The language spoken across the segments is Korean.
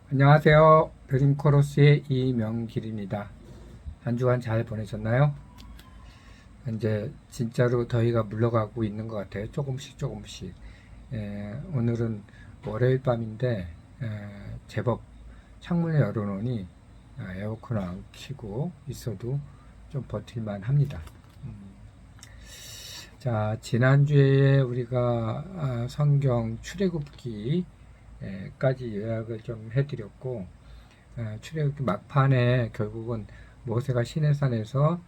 안녕하세요. 드림코러스의 이명길입니다. 한 주간 잘 보내셨나요? 이제 진짜로 더위가 물러가고 있는 것 같아요. 조금씩. 오늘은 월요일 밤인데 제법 창문을 열어놓으니 에어컨을 안 켜고 있어도 좀 버틸만 합니다. 자, 지난주에 우리가 성경 출애굽기까지 요약을 좀 해드렸고, 출애굽기 막판에 결국은 모세가 시내산에서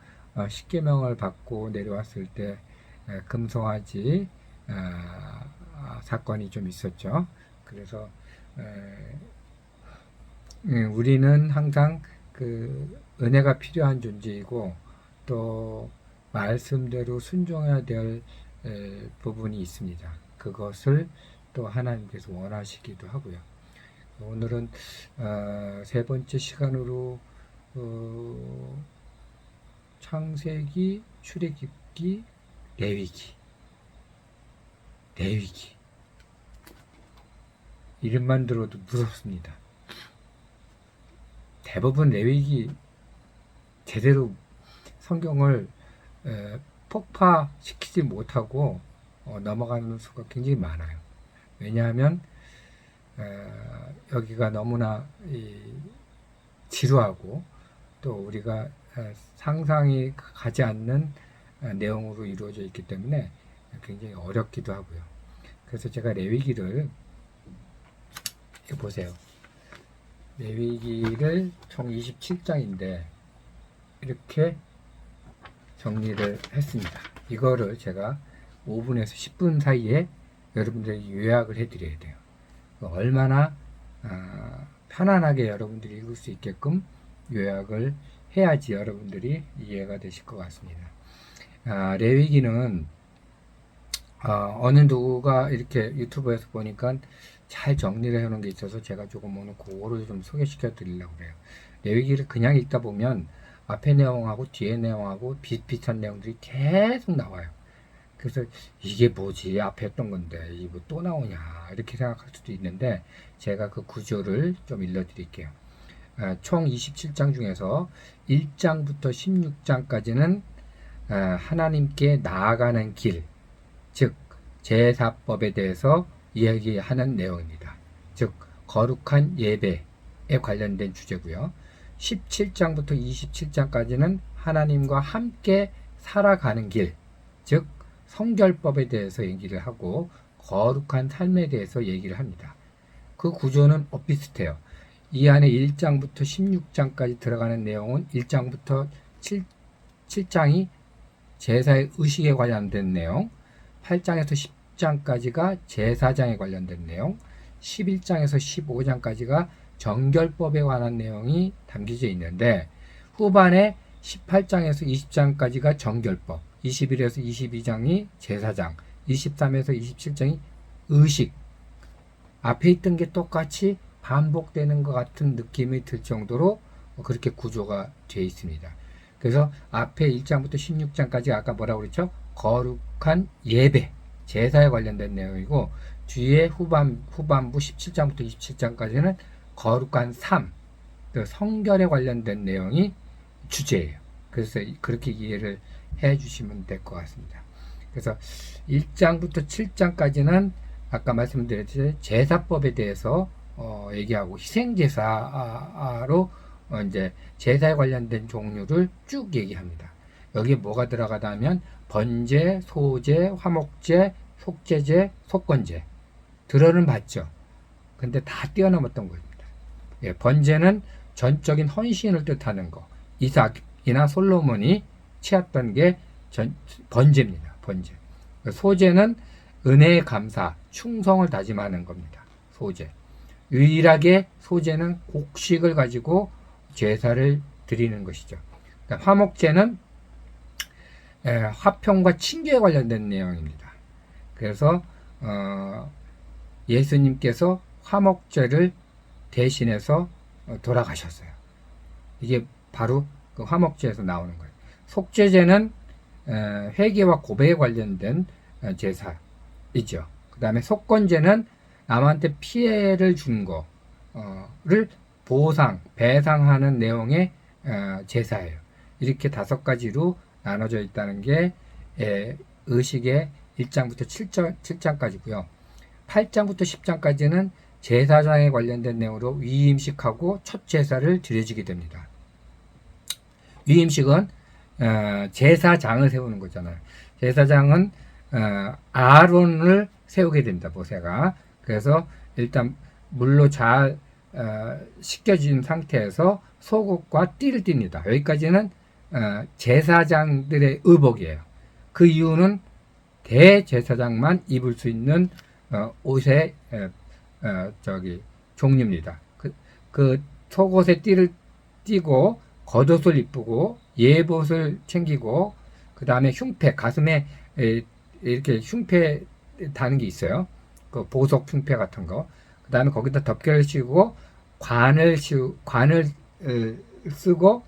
십계명을 받고 내려왔을 때 금송아지 사건이 좀 있었죠. 그래서 우리는 항상 그 은혜가 필요한 존재이고 또 말씀대로 순종해야 될 부분이 있습니다. 그것을 또 하나님께서 원하시기도 하고요. 오늘은 세 번째 시간으로 창세기, 출애굽기, 레위기 이름만 들어도 무섭습니다. 대부분 레위기 제대로 성경을 폭파시키지 못하고 넘어가는 수가 굉장히 많아요. 왜냐하면 여기가 너무나 지루하고 또 우리가 상상이 가지 않는 내용으로 이루어져 있기 때문에 굉장히 어렵기도 하고요. 그래서 제가 레위기를 보세요. 레위기를 총 27장인데 이렇게 정리를 했습니다. 이거를 제가 5분에서 10분 사이에 여러분들에게 요약을 해드려야 돼요. 얼마나 편안하게 여러분들이 읽을 수 있게끔 요약을 해야지 여러분들이 이해가 되실 것 같습니다. 레위기는 어느 누구가 이렇게 유튜브에서 보니까 잘 정리를 해놓은 게 있어서 제가 조금 오늘 그거를 좀 소개시켜 드리려고 그래요. 레위기를 그냥 읽다 보면 앞에 내용하고 뒤에 내용하고 비슷비슷한 내용들이 계속 나와요. 그래서 이게 뭐지? 앞에 했던 건데 이거 또 나오냐? 이렇게 생각할 수도 있는데 제가 그 구조를 좀 일러드릴게요. 총 27장 중에서 1장부터 16장까지는 하나님께 나아가는 길, 즉 제사법에 대해서 이야기하는 내용입니다. 즉 거룩한 예배에 관련된 주제고요. 17장부터 27장까지는 하나님과 함께 살아가는 길, 즉 성결법에 대해서 얘기를 하고 거룩한 삶에 대해서 얘기를 합니다. 그 구조는 비슷해요. 이 안에 1장부터 16장까지 들어가는 내용은 1장부터 7장이 제사의 의식에 관련된 내용, 8장에서 10장까지가 제사장에 관련된 내용, 11장에서 15장까지가 정결법에 관한 내용이 담겨져 있는데 후반에 18장에서 20장까지가 정결법, 21에서 22장이 제사장, 23에서 27장이 의식. 앞에 있던 게 똑같이 반복되는 것 같은 느낌이 들 정도로 그렇게 구조가 되어 있습니다. 그래서 앞에 1장부터 16장까지 아까 뭐라고 그랬죠? 거룩한 예배, 제사에 관련된 내용이고 뒤에 후반부 17장부터 27장까지는 거룩한 삶, 성결에 관련된 내용이 주제예요. 그래서 그렇게 이해를 해 주시면 될 것 같습니다. 그래서 1장부터 7장까지는 아까 말씀드렸듯이 제사법에 대해서 얘기하고 희생제사로 이제 제사에 관련된 종류를 쭉 얘기합니다. 여기에 뭐가 들어가다면 번제, 소제, 화목제, 속제제, 속건제 들어는 봤죠. 근데 다 뛰어넘었던 겁니다. 번제는 전적인 헌신을 뜻하는 거. 이삭이나 솔로몬이 취했던 게 번제입니다. 번제. 소제는 은혜의 감사, 충성을 다짐하는 겁니다. 소제. 유일하게 소제는 곡식을 가지고 제사를 드리는 것이죠. 그러니까 화목제는 화평과 친교에 관련된 내용입니다. 그래서 예수님께서 화목제를 대신해서 돌아가셨어요. 이게 바로 그 화목제에서 나오는 거예요. 속죄제는 회개와 고백에 관련된 제사이죠. 그 다음에 속건제는 남한테 피해를 준 거, 를 배상하는 내용의 제사예요. 이렇게 5가지로 나눠져 있다는 게 의식의 1장부터 7장까지고요. 8장부터 10장까지는 제사장에 관련된 내용으로 위임식하고 첫 제사를 드려지게 됩니다. 위임식은 제사장을 세우는 거잖아요. 제사장은 아론을 세우게 됩니다. 모세가. 그래서 일단 물로 잘 씻겨진 상태에서 속옷과 띠를 띱니다. 여기까지는 제사장들의 의복이에요. 그 이유는 대제사장만 입을 수 있는 옷의 종류입니다. 그 속옷에 띠를 띠고 겉옷을 입고 예봇을 챙기고 그 다음에 흉패 가슴에 이렇게 흉패 다는 게 있어요. 그 보석 흉패 같은 거. 그 다음에 거기다 덮개를 씌우고 관을 쓰고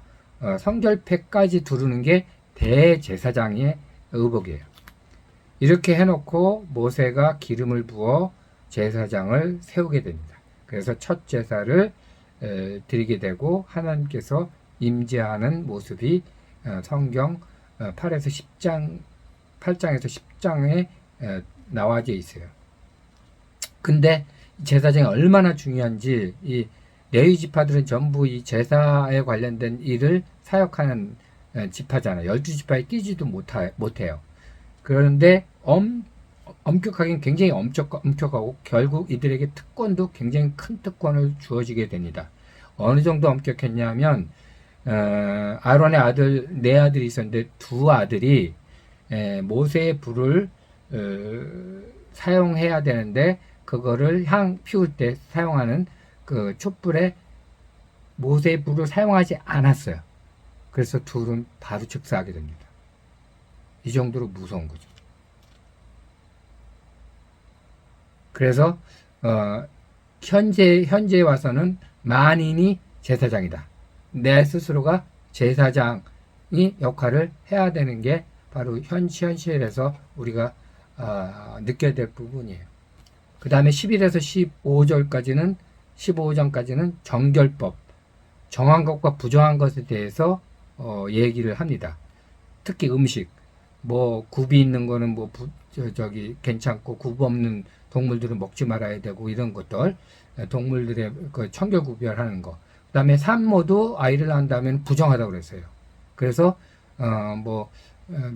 성결패까지 두르는 게 대제사장의 의복이에요. 이렇게 해놓고 모세가 기름을 부어 제사장을 세우게 됩니다. 그래서 첫 제사를 드리게 되고 하나님께서 임재하는 모습이 성경 8장에서 10장에 나와져 있어요. 근데 제사장이 얼마나 중요한지 이 레위 지파들은 전부 이 제사에 관련된 일을 사역하는 지파잖아요. 12지파에 끼지도 못해요. 그런데 엄격하긴 굉장히 엄격하고 결국 이들에게 특권도 굉장히 큰 특권을 주어지게 됩니다. 어느 정도 엄격했냐면 아론의 아들 4아들이 있었는데 2아들이 모세의 불을 사용해야 되는데 그거를 향 피울 때 사용하는 그 촛불에 모세의 불을 사용하지 않았어요. 그래서 둘은 바로 즉사하게 됩니다. 이 정도로 무서운 거죠. 그래서 현재에 와서는 만인이 제사장이다. 내 스스로가 제사장이 역할을 해야 되는 게 바로 현실에서 우리가 느껴야 될 부분이에요. 그 다음에 11에서 15장까지는 정결법, 정한 것과 부정한 것에 대해서 얘기를 합니다. 특히 음식, 뭐 굽이 있는 거는 괜찮고 굽 없는 동물들은 먹지 말아야 되고 이런 것들, 동물들의 그 청결 구별하는 거. 그다음에 산모도 아이를 낳는다면 부정하다고 그랬어요. 그래서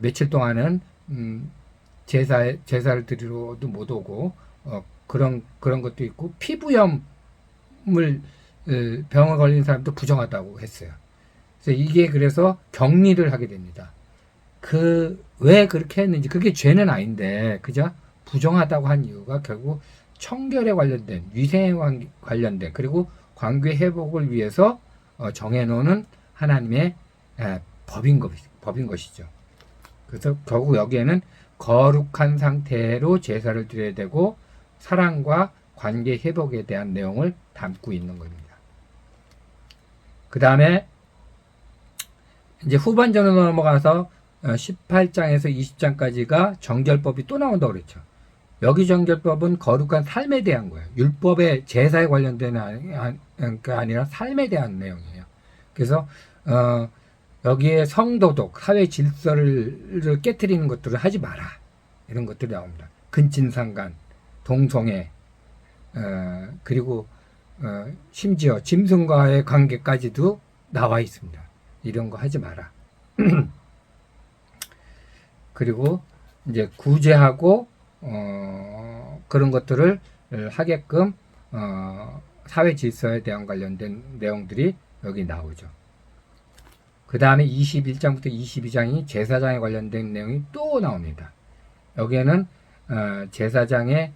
며칠 동안은 제사를 드리러도 못 오고 그런 것도 있고 피부염을 병에 걸린 사람도 부정하다고 했어요. 그래서 격리를 하게 됩니다. 왜 그렇게 했는지, 그게 죄는 아닌데, 그죠? 부정하다고 한 이유가 결국 청결에 관련된, 위생에 관련된, 그리고 관계 회복을 위해서 정해놓는 하나님의 법인 것이죠. 그래서 결국 여기에는 거룩한 상태로 제사를 드려야 되고, 사랑과 관계 회복에 대한 내용을 담고 있는 겁니다. 그 다음에 이제 후반전으로 넘어가서 18장에서 20장까지가 정결법이 또 나온다고 그랬죠. 여기 정결법은 거룩한 삶에 대한 거예요. 율법의 제사에 관련된 게 아니라 삶에 대한 내용이에요. 그래서 여기에 성도덕, 사회 질서를 깨트리는 것들을 하지 마라. 이런 것들이 나옵니다. 근친상간, 동성애, 그리고 심지어 짐승과의 관계까지도 나와 있습니다. 이런 거 하지 마라. 그리고 이제 구제하고 그런 것들을 하게끔 사회 질서에 대한 관련된 내용들이 여기 나오죠. 그 다음에 21장부터 22장이 제사장에 관련된 내용이 또 나옵니다. 여기에는 제사장의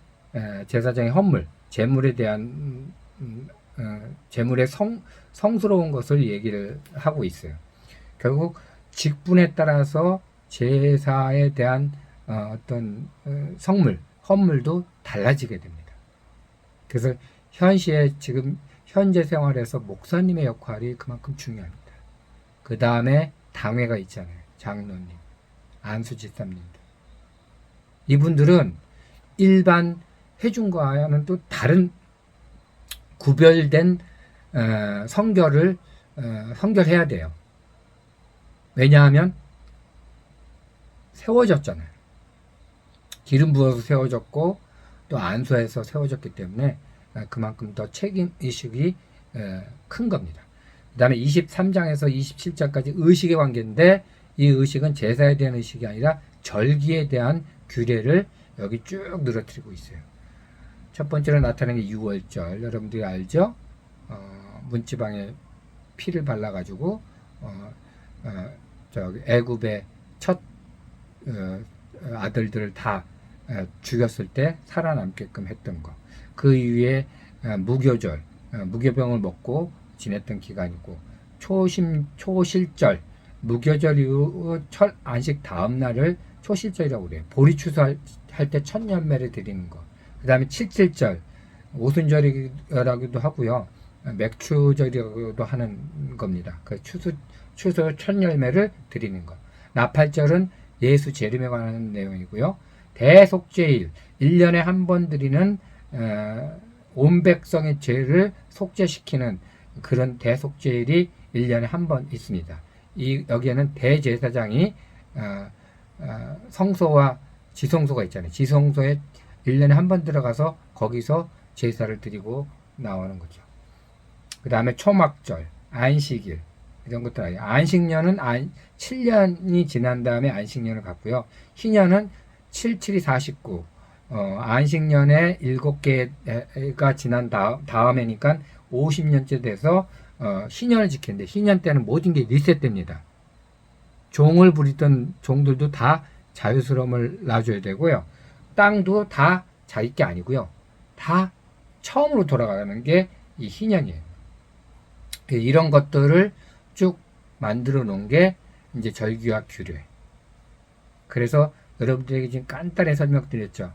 헌물, 재물에 대한 재물의 성스러운 것을 얘기를 하고 있어요. 결국 직분에 따라서 제사에 대한 어떤 헌물도 달라지게 됩니다. 그래서 지금 현재 생활에서 목사님의 역할이 그만큼 중요합니다. 그 다음에 당회가 있잖아요. 장로님, 안수집사님들. 이분들은 일반 회중과는 또 다른 구별된 성결을 성결해야 돼요. 왜냐하면 세워졌잖아요. 기름 부어서 세워졌고 또 안수해서 세워졌기 때문에 그만큼 더 책임의식이 큰 겁니다. 그 다음에 23장에서 27장까지 의식의 관계인데 이 의식은 제사에 대한 의식이 아니라 절기에 대한 규례를 여기 쭉 늘어뜨리고 있어요. 첫 번째로 나타나는 게 6월절. 여러분들이 알죠? 문지방에 피를 발라가지고 저기 애굽의 첫 아들들을 다 죽였을 때 살아남게끔 했던 거. 그 이후에 무교절, 무교병을 먹고 지냈던 기간이고, 초실절, 무교절 이후 첫 안식 다음 날을 초실절이라고 그래요. 보리 추수할 때 첫 열매를 드리는 거. 그 다음에 칠칠절, 오순절이라고도 하고요. 맥추절이라고도 하는 겁니다. 그 추수 첫 열매를 드리는 거. 나팔절은 예수 재림에 관한 내용이고요. 대속죄일, 1년에 한 번 드리는 온 백성의 죄를 속죄시키는 그런 대속죄일이 1년에 한 번 있습니다. 여기에는 대제사장이 성소와 지성소가 있잖아요. 지성소에 1년에 한 번 들어가서 거기서 제사를 드리고 나오는 거죠. 그 다음에 초막절, 안식일 이런 것들 아니에요. 안식년은 7년이 지난 다음에 안식년을 갖고요. 희년은 7, 7이 49. 안식년에 7개가 지난 다음에니까 50년째 돼서 희년을 지키는데 희년 때는 모든 게 리셋됩니다. 종을 부리던 종들도 다 자유스러움을 놔줘야 되고요. 땅도 다 자기 게 아니고요. 다 처음으로 돌아가는 게 이 희년이에요. 이런 것들을 쭉 만들어 놓은 게 이제 절기와 규례. 그래서 여러분들에게 지금 간단히 설명드렸죠.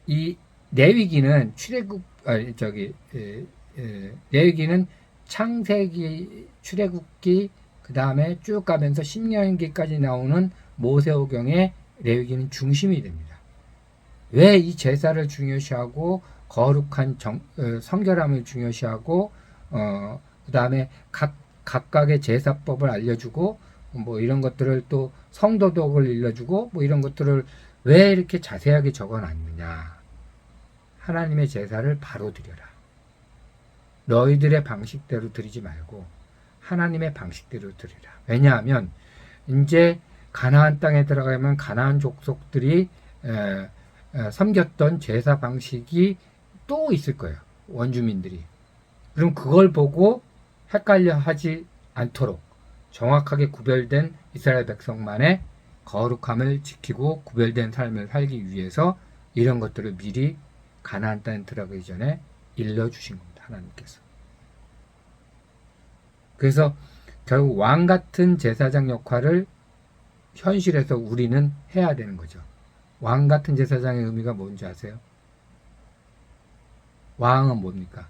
이 레위기는 레위기는 창세기, 출애굽기, 그 다음에 쭉 가면서 신명기까지 나오는 모세오경의 레위기는 중심이 됩니다. 왜 이 제사를 중요시하고 거룩한 성결함을 중요시하고 그 다음에 각각의 제사법을 알려주고 뭐 이런 것들을 또 성도덕을 일러주고 뭐 이런 것들을 왜 이렇게 자세하게 적어놨느냐. 하나님의 제사를 바로 드려라. 너희들의 방식대로 드리지 말고 하나님의 방식대로 드리라. 왜냐하면 이제 가나안 땅에 들어가면 가나안 족속들이 섬겼던 제사 방식이 또 있을 거예요. 원주민들이. 그럼 그걸 보고 헷갈려 하지 않도록 정확하게 구별된 이스라엘 백성만의 거룩함을 지키고 구별된 삶을 살기 위해서 이런 것들을 미리 가나안 땅에 들어가기 전에 일러주신 겁니다. 하나님께서. 그래서 결국 왕 같은 제사장 역할을 현실에서 우리는 해야 되는 거죠. 왕 같은 제사장의 의미가 뭔지 아세요? 왕은 뭡니까?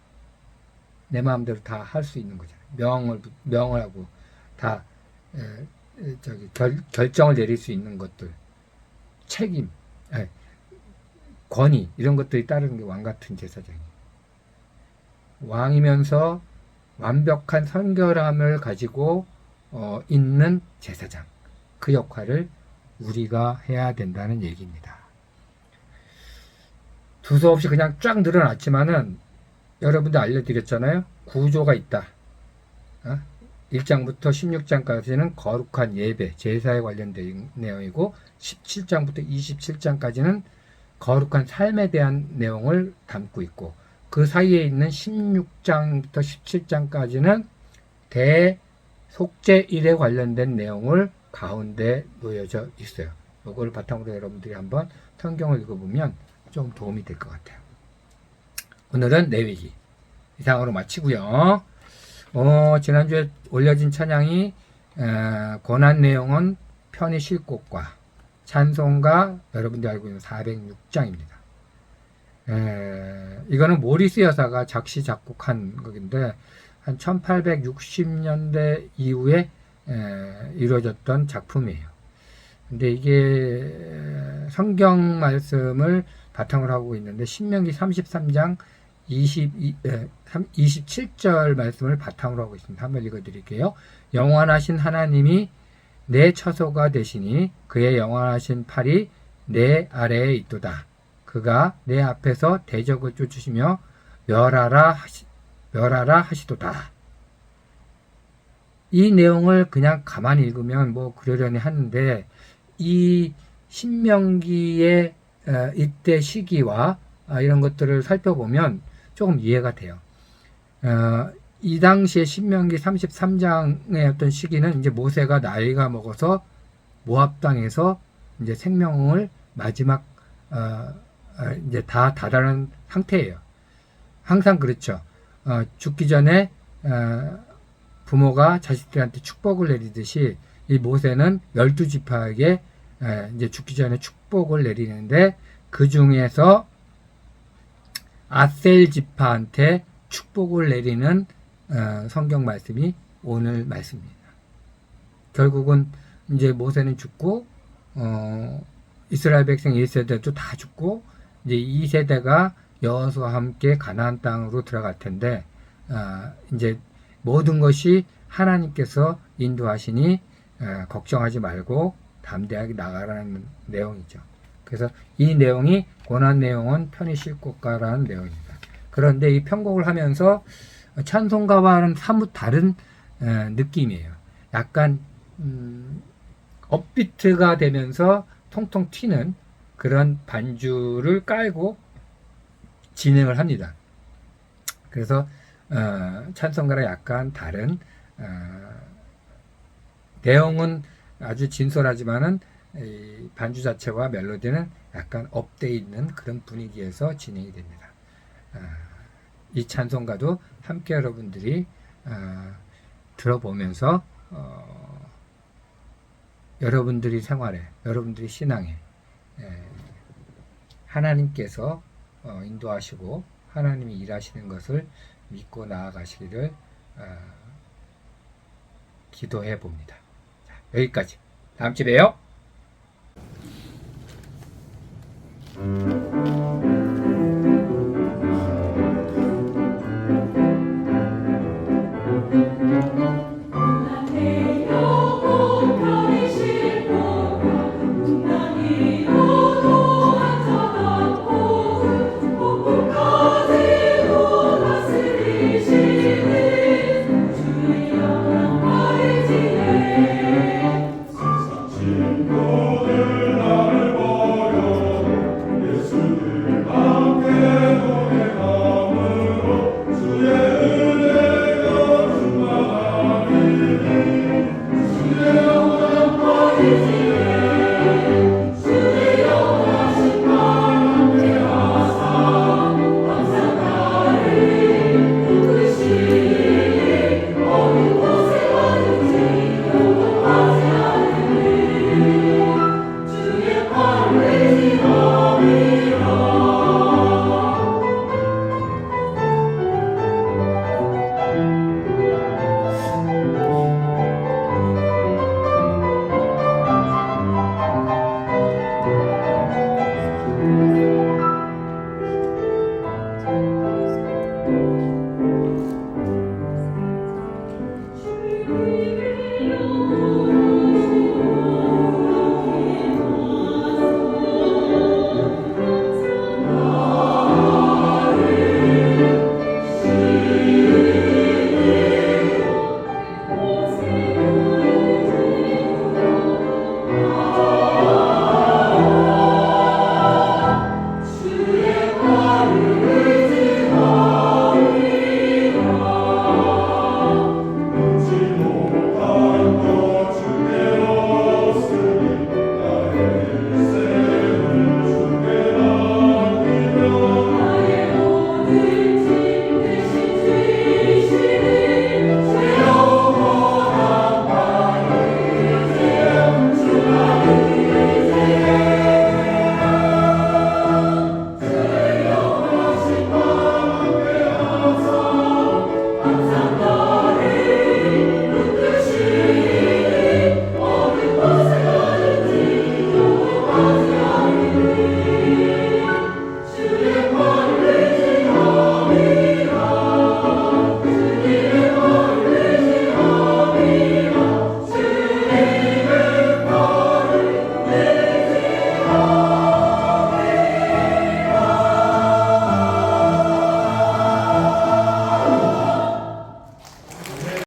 내 마음대로 다 할 수 있는 거잖아요. 명을 하고 다 결정을 내릴 수 있는 것들, 책임, 권위 이런 것들이 따르는 게 왕 같은 제사장이에요. 왕이면서 완벽한 성결함을 가지고 있는 제사장, 그 역할을 우리가 해야 된다는 얘기입니다. 두서없이 그냥 쫙 늘어났지만은 여러분들 알려드렸잖아요. 구조가 있다. 1장부터 16장까지는 거룩한 예배, 제사에 관련된 내용이고 17장부터 27장까지는 거룩한 삶에 대한 내용을 담고 있고 그 사이에 있는 16장부터 17장까지는 대속죄일에 관련된 내용을 가운데 놓여져 있어요. 이걸 바탕으로 여러분들이 한번 성경을 읽어보면 좀 도움이 될 것 같아요. 오늘은 레위기 이상으로 마치고요. 지난주에 올려진 찬양이 고난 내용은 편히 쉴 곳과 찬송가 여러분들이 알고 있는 406장입니다. 이거는 모리스 여사가 작시 작곡한 곡인데 한 1860년대 이후에 이루어졌던 작품이에요. 근데 이게 성경 말씀을 바탕으로 하고 있는데 신명기 33장 27절 말씀을 바탕으로 하고 있습니다. 한번 읽어드릴게요. 영원하신 하나님이 내 처소가 되시니 그의 영원하신 팔이 내 아래에 있도다. 그가 내 앞에서 대적을 쫓으시며 멸하라 하시도다. 이 내용을 그냥 가만히 읽으면 뭐 그러려니 하는데 이 신명기의 이때 시기와 이런 것들을 살펴보면 조금 이해가 돼요. 이 당시에 신명기 33장의 어떤 시기는 이제 모세가 나이가 먹어서 모압 땅에서 이제 생명을 마지막 이제 다 다다른 상태예요. 항상 그렇죠. 죽기 전에 부모가 자식들한테 축복을 내리듯이 이 모세는 12지파에게 이제 죽기 전에 축복을 내리는데 그 중에서 아셀 지파한테 축복을 내리는 성경 말씀이 오늘 말씀입니다. 결국은 이제 모세는 죽고 이스라엘 백성 1세대도 다 죽고 이제 2세대가 여호수아와 함께 가나안 땅으로 들어갈 텐데 이제 모든 것이 하나님께서 인도하시니 걱정하지 말고 담대하게 나가라는 내용이죠. 그래서 이 내용이 고난 내용은 편히 싣고 가라는 내용입니다. 그런데 이 편곡을 하면서 찬송가와는 사뭇 다른 느낌이에요. 약간 업비트가 되면서 통통 튀는 그런 반주를 깔고 진행을 합니다. 그래서 찬송가랑 약간 다른 내용은 아주 진솔하지만은 이 반주 자체와 멜로디는 약간 업돼 있는 그런 분위기에서 진행이 됩니다. 이 찬송가도 함께 여러분들이 들어보면서 여러분들이 생활에, 여러분들이 신앙에 하나님께서 인도하시고 하나님이 일하시는 것을 믿고 나아가시기를 기도해 봅니다. 자, 여기까지. 다음 주에 봬요.